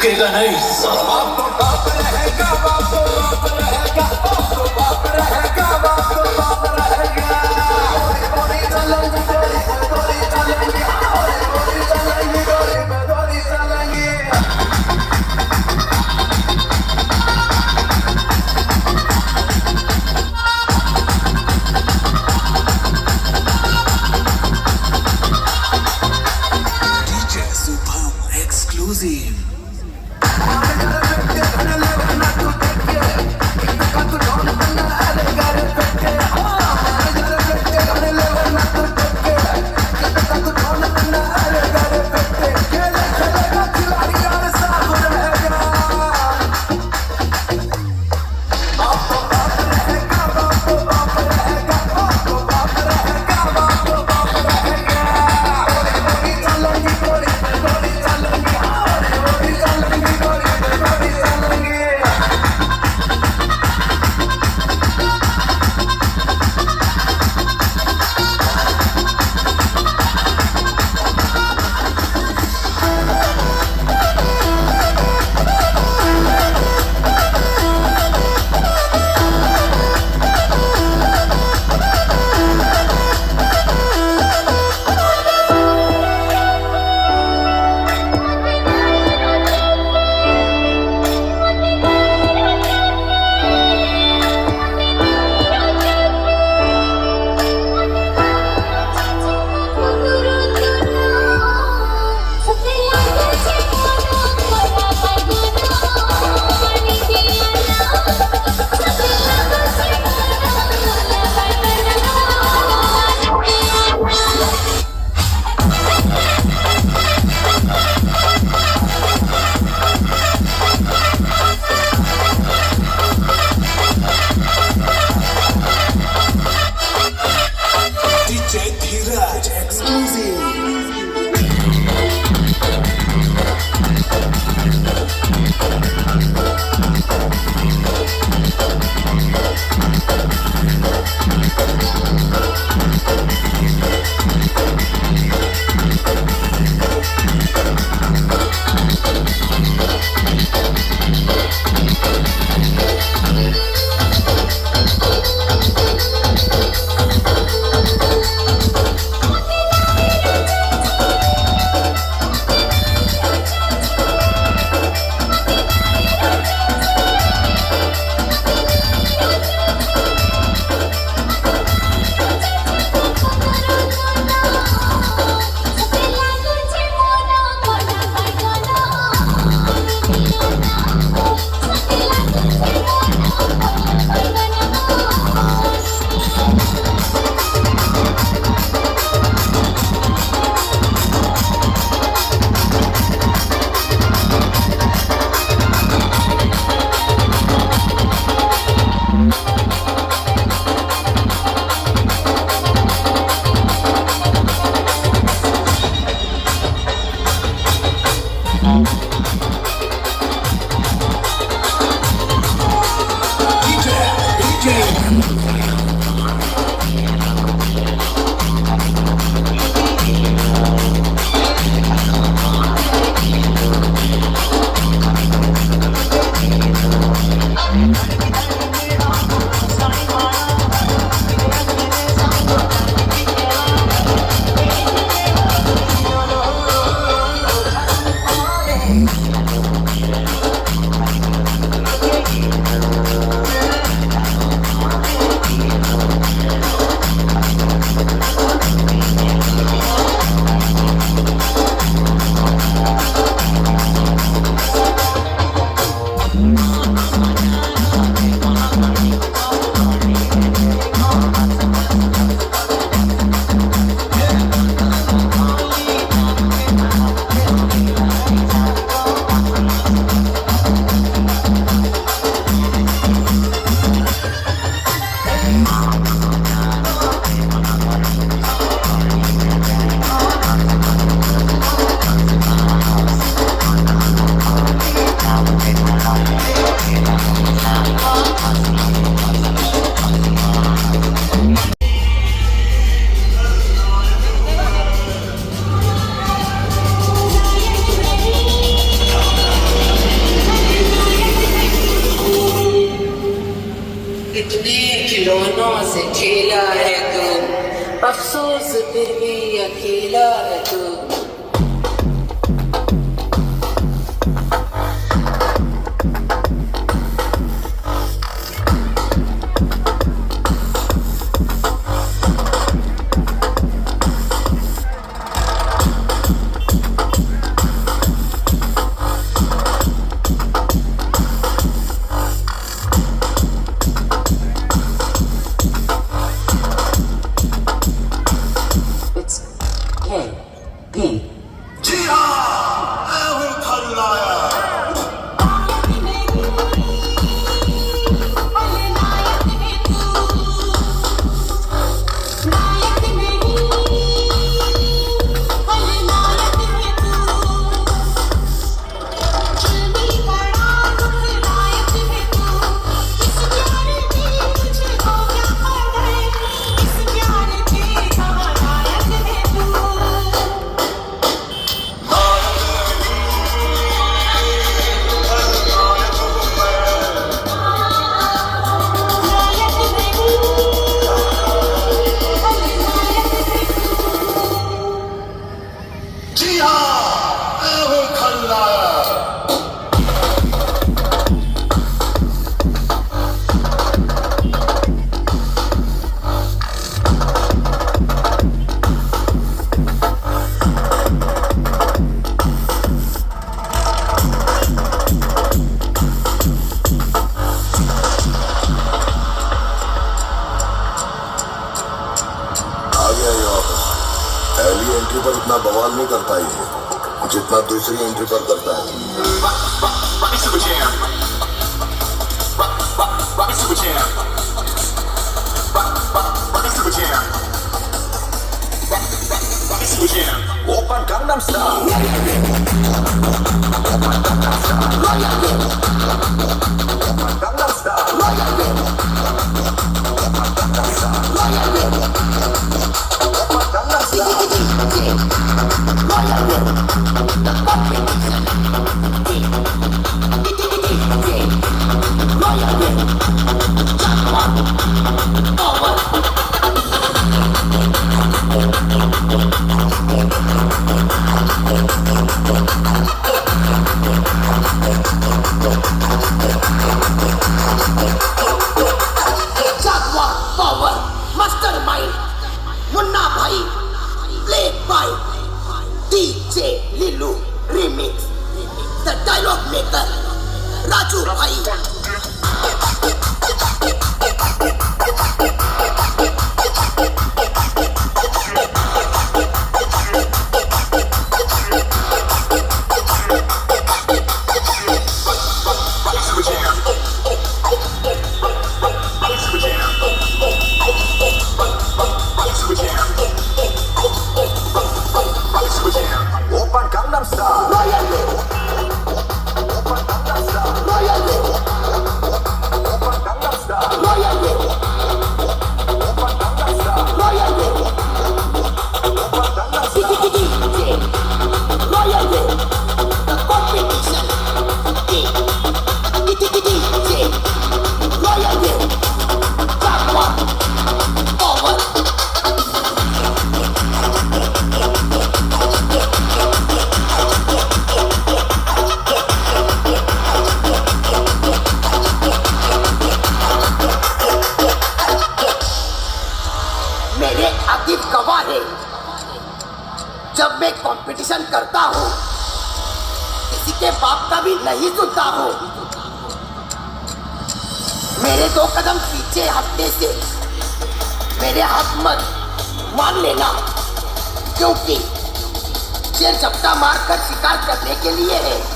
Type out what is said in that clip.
झुकेगा नहीं साला। बाप तो बाप रहेगा, बाप तो बाप रहेगा, बाप तो बाप रहेगा, बाप तो बाप रहेगा। गोली चलेंगे, गोली चलेंगे, गोली चलेंगे, गोली चलेंगे। DJ Subham exclusive. हमारे घर में घने लेवना तू देख के खिलौनों से खेला है तू, अफसोस फिर भी अकेला है तू। जी हाँ, मैं हूँ खलनायक। जी हाँ, मैं हूँ खलनायक। आ गया ये वापस। पहली एंट्री पर इतना बवाल नहीं करता ये, जितना दूसरी एंट्री पर करता है। Rocky Super Jam. Rocky Super Jam. Rocky Super Jam. Rocky Super Jam. Open Gangnam Style. Gangnam Style. Jaguar Power Mastermind Munna Bhai played by DJ Lilu Remix. The dialogue maker Raju Bhai. Rocky Super Jam. Rocky Super Jam. Rocky Super Jam. Rocky Super Jam. Open Gangnam Style. Open Gangnam Style. Open Gangnam Style. Open Gangnam Style. Open Gangnam Style. The competition. DJ Royal Will Jaguar Power. मेरे आदित गवाह है, जब मैं competition करता हूँ किसी के बाप का भी नहीं सुनता हूँ। मेरे 2 कदम पीछे हटने से मेरे हाथ मत मान लेना, क्योंकि शेर झपटा मारकर शिकार करने के लिए है।